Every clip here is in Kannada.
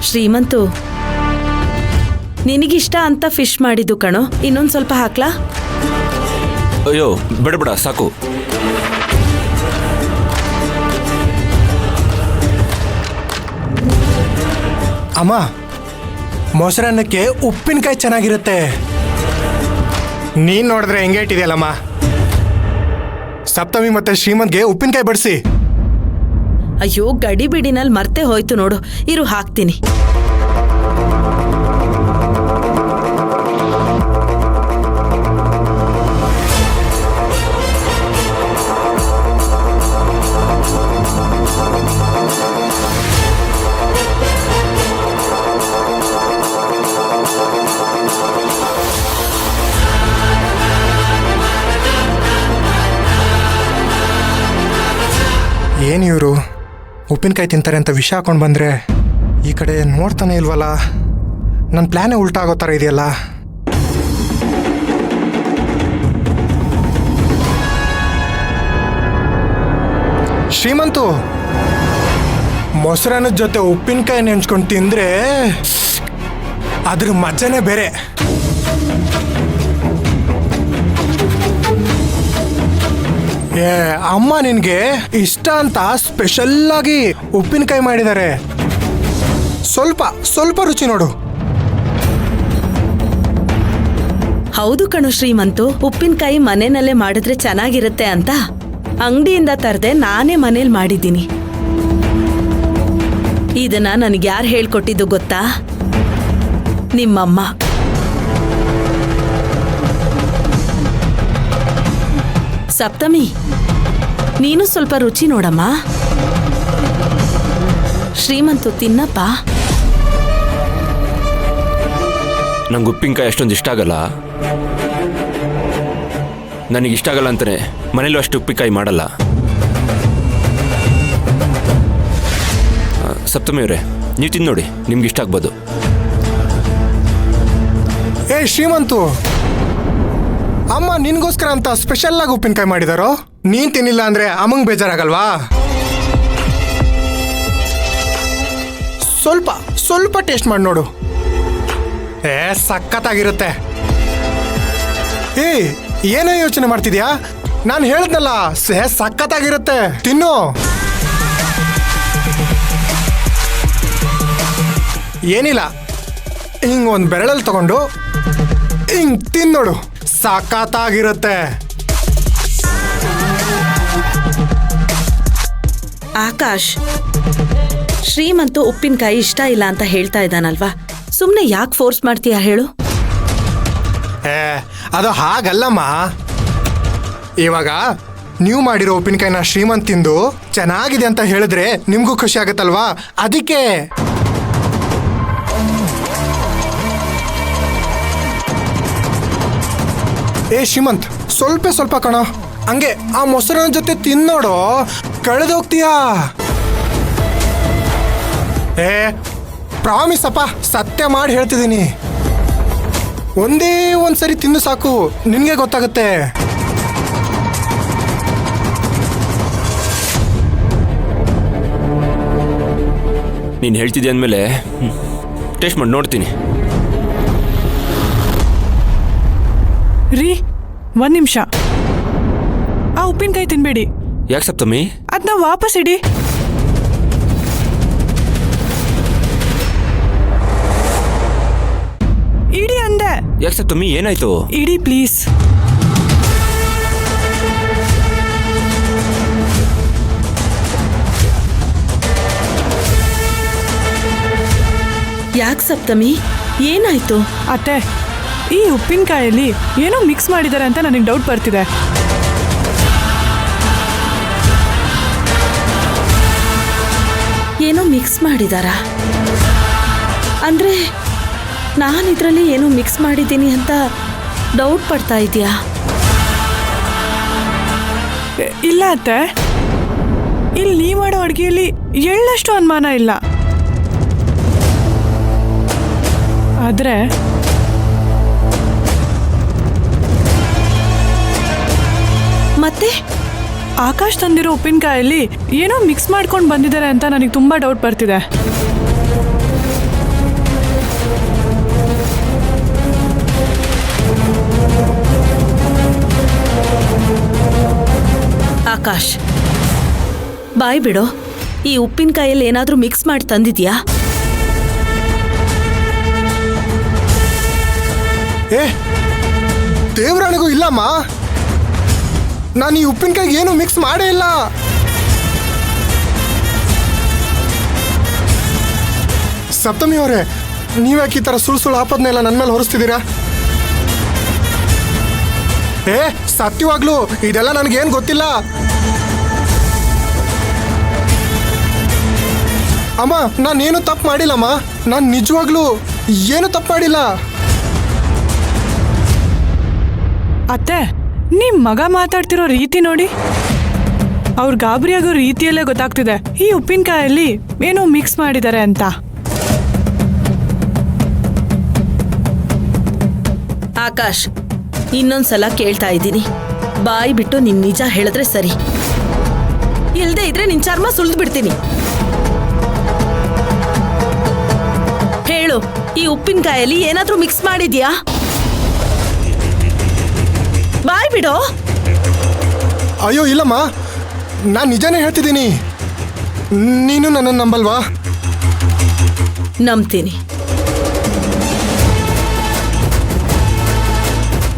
ಶ್ರೀಮಂತು, ನಿನಗಿಷ್ಟ ಅಂತ ಫಿಶ್ ಮಾಡಿದ್ದು ಕಣೋ, ಇನ್ನೊಂದು ಸ್ವಲ್ಪ ಹಾಕ್ಲಾ? ಅಯ್ಯೋ ಬೇಡ ಬೇಡ, ಸಾಕು. ಅಮ್ಮ, ಮೊಸರನ್ನಕ್ಕೆ ಉಪ್ಪಿನಕಾಯಿ ಚೆನ್ನಾಗಿರುತ್ತೆ. ನೀನ್ ನೋಡಿದ್ರೆ ಹೆಂಗೆ ಇಟ್ಟಿದೆಯಲ್ಲಮ್ಮ. ಸಪ್ತಮಿ ಮತ್ತೆ ಶ್ರೀಮಂತ್ಗೆ ಉಪ್ಪಿನಕಾಯಿ ಬಡಿಸಿ. ಅಯ್ಯೋ ಗಡಿ ಬಿಡಿನಲ್ಲಿ ಮರ್ತೆ ಹೋಯ್ತು ನೋಡು, ಇರು ಹಾಕ್ತೀನಿ. ಏನು ಇವರು ಉಪ್ಪಿನಕಾಯಿ ತಿಂತಾರೆ ಅಂತ ವಿಷ ಹಾಕೊಂಡು ಬಂದರೆ ಈ ಕಡೆ ನೋಡ್ತಾನೆ ಇಲ್ವಲ್ಲ. ನನ್ನ ಪ್ಲ್ಯಾನೇ ಉಲ್ಟಾ ಆಗೋ ಥರ ಇದೆಯಲ್ಲ. ಶ್ರೀಮಂತು, ಮೊಸರನ್ನದ ಜೊತೆ ಉಪ್ಪಿನಕಾಯಿ ನೆಂಚ್ಕೊಂಡು ತಿಂದರೆ ಅದ್ರ ಮಜಾನೇ ಬೇರೆ. ಏ ಅಮ್ಮ, ನಿನಗೆ ಇಷ್ಟ ಅಂತ ಸ್ಪೆಷಲ್ ಆಗಿ ಉಪ್ಪಿನಕಾಯಿ ಮಾಡಿದ್ದಾರೆ. ಸ್ವಲ್ಪ ಸ್ವಲ್ಪ ರುಚಿ ನೋಡು. ಹೌದು ಕಣೋ ಶ್ರೀಮಂತು, ಉಪ್ಪಿನಕಾಯಿ ಮನೆಯಲ್ಲೇ ಮಾಡಿದ್ರೆ ಚೆನ್ನಾಗಿರುತ್ತೆ ಅಂತ ಅಂಗಡಿಯಿಂದ ತರದೆ ನಾನೇ ಮನೇಲಿ ಮಾಡಿದ್ದೀನಿ. ಇದನ್ನ ನನಗೆ ಯಾರು ಹೇಳ್ಕೊಟ್ಟಿದ್ದು ಗೊತ್ತಾ? ನಿಮ್ಮಮ್ಮ. ಸಪ್ತಮಿ, ನೀನು ಸ್ವಲ್ಪ ರುಚಿ ನೋಡಮ್ಮ. ಶ್ರೀಮಂತು, ತಿನ್ನಪ್ಪ. ನಂಗೆ ಉಪ್ಪಿನಕಾಯಿ ಅಷ್ಟೊಂದು ಇಷ್ಟ ಆಗಲ್ಲ. ನನಗಿಷ್ಟ ಆಗಲ್ಲ ಅಂತಾನೆ ಮನೇಲೂ ಅಷ್ಟು ಉಪ್ಪಿನಕಾಯಿ ಮಾಡಲ್ಲ. ಸಪ್ತಮಿ ಅವರೇ, ನೀವು ತಿಂದು ನೋಡಿ, ನಿಮ್ಗೆ ಇಷ್ಟ ಆಗ್ಬೋದು. ಏ ಶ್ರೀಮಂತು, ಅಮ್ಮ ನಿನ್ಗೋಸ್ಕರ ಅಂತ ಸ್ಪೆಷಲ್ ಆಗಿ ಉಪ್ಪಿನಕಾಯಿ ಮಾಡಿದಾರೋ. ನೀನ್ ತಿನ್ನಿಲ್ಲ ಅಂದ್ರೆ ಅಮ್ಮಂಗ್ ಬೇಜಾರಾಗಲ್ವಾ? ಸ್ವಲ್ಪ ಸ್ವಲ್ಪ ಟೇಸ್ಟ್ ಮಾಡಿ ನೋಡು. ಏ ಸಖತ್ತಾಗಿರುತ್ತೆ. ಏ ಏನೋ ಯೋಚನೆ ಮಾಡ್ತಿದ್ಯಾ? ನಾನು ಹೇಳಿದ್ನಲ್ಲ, ಸಖತ್ತಾಗಿರುತ್ತೆ, ತಿನ್ನು. ಏನಿಲ್ಲ, ಹಿಂಗ್ ಒಂದು ಬೆರಳಲ್ಲಿ ತಗೊಂಡು ಹಿಂಗ್ ತಿನ್ನೋಡು, ಸಖತ್ತಾಗಿರುತ್ತೆ. ಆಕಾಶ್, ಶ್ರೀಮಂತು ಉಪ್ಪಿನಕಾಯಿ ಇಷ್ಟ ಇಲ್ಲ ಅಂತ ಹೇಳ್ತಾ ಇದ್ದಾನಲ್ವಾ, ಸುಮ್ಮನೆ ಯಾಕೆ ಫೋರ್ಸ್ ಮಾಡ್ತೀಯಾ ಹೇಳು? ಏ ಅದು ಹಾಗಲ್ಲಮ್ಮ. ಇವಾಗ ನೀವು ಮಾಡಿರೋ ಉಪ್ಪಿನಕಾಯಿನ ಶ್ರೀಮಂತ್ ತಿಂದು ಚೆನ್ನಾಗಿದೆ ಅಂತ ಹೇಳಿದ್ರೆ ನಿಮ್ಗೂ ಖುಷಿ ಆಗುತ್ತಲ್ವಾ, ಅದಕ್ಕೆ. ಏ ಶ್ರೀಮಂತ್, ಸ್ವಲ್ಪ ಸ್ವಲ್ಪ ಕಣ, ಹಂಗೆ ಆ ಮೊಸರನ್ನ ಜೊತೆ ತಿನ್ನೋಡು, ಕಳೆದೋಗ್ತೀಯಾ. ಏ ಪ್ರಾಮಿಸ್ ಅಪ್ಪ, ಸತ್ಯ ಮಾಡಿ ಹೇಳ್ತಿದ್ದೀನಿ. ಒಂದೇ ಒಂದ್ಸರಿ ತಿಂದು ಸಾಕು, ನಿನ್ಗೆ ಗೊತ್ತಾಗುತ್ತೆ. ನೀನು ಹೇಳ್ತಿದ್ದೆ ಅಂದಮೇಲೆ ಟೇಸ್ಟ್ ಮಾಡಿ ನೋಡ್ತೀನಿ. ರೀ, ಒಂದ್ ನಿಮಿಷ, ಆ ಉಪ್ಪಿನಕಾಯಿ ತಿನ್ಬೇಡಿ. ಯಾಕೆ ಸಪ್ತಮಿ? ಅದನ್ನ ವಾಪಸ್ ಇಡಿ. ಇಡಿ ಅಂದೆ. ಯಾಕೆ ಸಪ್ತಮಿ, ಏನಾಯ್ತು? ಇಡಿ ಪ್ಲೀಸ್. ಯಾಕೆ ಸಪ್ತಮಿ, ಏನಾಯ್ತು? ಅತ್ತೆ, ಈ ಉಪ್ಪಿನಕಾಯಲ್ಲಿ ಏನೋ ಮಿಕ್ಸ್ ಮಾಡಿದ್ದಾರೆ ಅಂತ ನನಗೆ ಡೌಟ್ ಬರ್ತಿದೆ. ಏನೋ ಮಿಕ್ಸ್ ಮಾಡಿದಾರಾ ಅಂದ್ರೆ ನಾನು ಇದರಲ್ಲಿ ಏನೋ ಮಿಕ್ಸ್ ಮಾಡಿದ್ದೀನಿ ಅಂತ ಡೌಟ್ ಪಡ್ತಾ ಇದೆಯಾ? ಇಲ್ಲ ಅತ್ತೆ, ಇಲ್ಲಿ ನೀ ಮಾಡೋ ಅಡುಗೆಯಲ್ಲಿ ಎಳ್ಳಷ್ಟು ಅನುಮಾನ ಇಲ್ಲ. ಆದ್ರೆ ಮತ್ತೆ ಆಕಾಶ್ ತಂದಿರೋ ಉಪ್ಪಿನಕಾಯಲ್ಲಿ ಏನೋ ಮಿಕ್ಸ್ ಮಾಡ್ಕೊಂಡು ಬಂದಿದ್ದಾರೆ ಅಂತ ನನಗೆ ತುಂಬಾ ಡೌಟ್ ಬರ್ತಿದೆ. ಆಕಾಶ್, ಬಾಯ್ ಬಿಡೋ. ಈ ಉಪ್ಪಿನಕಾಯಲ್ಲಿ ಏನಾದ್ರೂ ಮಿಕ್ಸ್ ಮಾಡಿ ತಂದಿದ್ಯಾ? ಏ ದೇವ್ರಾಣಿಗೂ ಇಲ್ಲಮ್ಮ, ನಾನು ಈ ಉಪ್ಪಿನಕಾಯಿಗೆ ಏನು ಮಿಕ್ಸ್ ಮಾಡೇ ಇಲ್ಲ. ಸಪ್ತಮಿ ಅವರೇ, ನೀವ್ಯಾಕೆ ಈ ಥರ ಸುಳ್ಳು ಆಪದನ್ನೆಲ್ಲ ನನ್ನ ಮೇಲೆ ಹೊರಿಸ್ತಿದ್ದೀರಾ? ಏ ಸತ್ಯವಾಗ್ಲೂ ಇದೆಲ್ಲ ನನಗೇನು ಗೊತ್ತಿಲ್ಲ. ಅಮ್ಮ, ನಾನೇನು ತಪ್ಪು ಮಾಡಿಲ್ಲಮ್ಮ, ನಾನು ನಿಜವಾಗ್ಲೂ ಏನು ತಪ್ಪು ಮಾಡಿಲ್ಲ. ಅತ್ತೆ, ನಿಮ್ ಮಗ ಮಾತಾಡ್ತಿರೋ ರೀತಿ ನೋಡಿ, ಅವ್ರು ಗಾಬರಿ ಆಗೋ ರೀತಿಯಲ್ಲೇ ಗೊತ್ತಾಗ್ತಿದೆ ಈ ಉಪ್ಪಿನಕಾಯಲ್ಲಿ ಏನೋ ಮಿಕ್ಸ್ ಮಾಡಿದ್ದಾರೆ ಅಂತ. ಆಕಾಶ್, ಇನ್ನೊಂದ್ಸಲ ಕೇಳ್ತಾ ಇದ್ದೀನಿ, ಬಾಯಿ ಬಿಟ್ಟು ನಿನ್ ನಿಜ ಹೇಳಿದ್ರೆ ಸರಿ, ಇಲ್ದೇ ಇದ್ರೆ ನಿನ್ ಚರ್ಮ ಸುಳ್ದು ಬಿಡ್ತೀನಿ. ಹೇಳು, ಈ ಉಪ್ಪಿನಕಾಯಲ್ಲಿ ಏನಾದ್ರೂ ಮಿಕ್ಸ್ ಮಾಡಿದ್ಯಾ? ಬಾಯ್ ಬಿಡೋ. ಅಯ್ಯೋ ಇಲ್ಲಮ್ಮ, ನಾನು ನಿಜಾನೇ ಹೇಳ್ತಿದ್ದೀನಿ. ನೀನು ನನ್ನನ್ನು ನಂಬಲ್ವಾ? ನಂಬ್ತೀನಿ.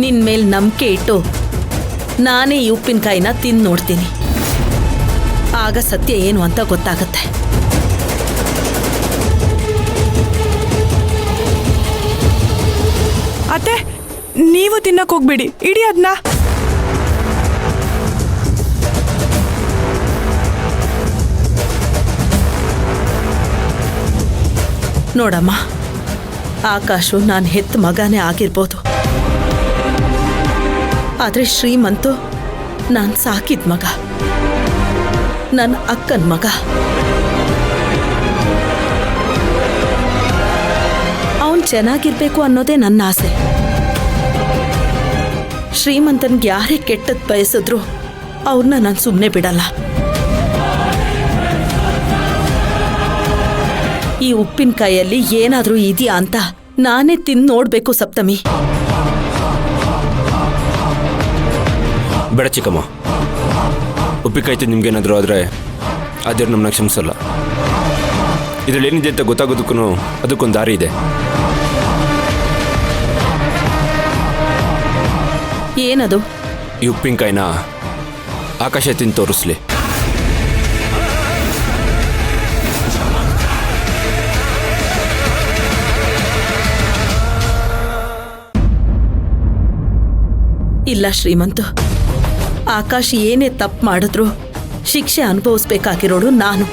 ನಿನ್ ಮೇಲ್ ನಂಬಿಕೆ ಇಟ್ಟು ನಾನೇ ಈ ಉಪ್ಪಿನಕಾಯಿನ ತಿಂದು ನೋಡ್ತೀನಿ. ಆಗ ಸತ್ಯ ಏನು ಅಂತ ಗೊತ್ತಾಗತ್ತೆ. ಅತ್ತೆ, ನೀವು ತಿನ್ನಕ್ ಹೋಗ್ಬೇಡಿ, ಇಡಿ ಅದನ್ನ. ನೋಡಮ್ಮ, ಆಕಾಶು ನಾನು ಹೆತ್ತ ಮಗನೇ ಆಗಿರ್ಬೋದು, ಆದ್ರೆ ಶ್ರೀಮಂತು ನಾನು ಸಾಕಿದ ಮಗ, ನನ್ನ ಅಕ್ಕನ ಮಗ. ಅವನು ಚೆನ್ನಾಗಿರ್ಬೇಕು ಅನ್ನೋದೇ ನನ್ನ ಆಸೆ. ಶ್ರೀಮಂತನ್ಗೆ ಯಾರೇ ಕೆಟ್ಟದ್ ಬಯಸಿದ್ರು ಅವ್ರನ್ನ ನಾನು ಸುಮ್ಮನೆ ಬಿಡಲ್ಲ. ಈ ಉಪ್ಪಿನಕಾಯಲ್ಲಿ ಏನಾದ್ರೂ ಇದೆಯಾ ಅಂತ ನಾನೇ ತಿಂದು ನೋಡ್ಬೇಕು ಸಪ್ತಮಿ. ಬೇಡ ಚಿಕ್ಕಮ್ಮ, ಉಪ್ಪಿನಕಾಯಿ ತಿಂದು ನಿಮ್ಗೇನಾದರೂ ಆದರೆ ಅದೇನು ನಮ್ಮನ್ನ ಕ್ಷಮಿಸಲ್ಲ. ಇದರಲ್ಲಿ ಏನಿದೆ ಅಂತ ಗೊತ್ತಾಗೋದಕ್ಕೂ ಅದಕ್ಕೊಂದು ದಾರಿ ಇದೆ. ಏನದು? ಈ ಉಪ್ಪಿನಕಾಯಿನ ಆಕಾಶ ತಿಂದು ತೋರಿಸ್ಲಿ. ಇಲ್ಲ ಶ್ರೀಮಂತು, ಆಕಾಶ್ ಏನೇ ತಪ್ಪು ಮಾಡಿದ್ರು ಶಿಕ್ಷೆ ಅನುಭವಿಸ್ಬೇಕಾಗಿರೋಳು ನಾನು.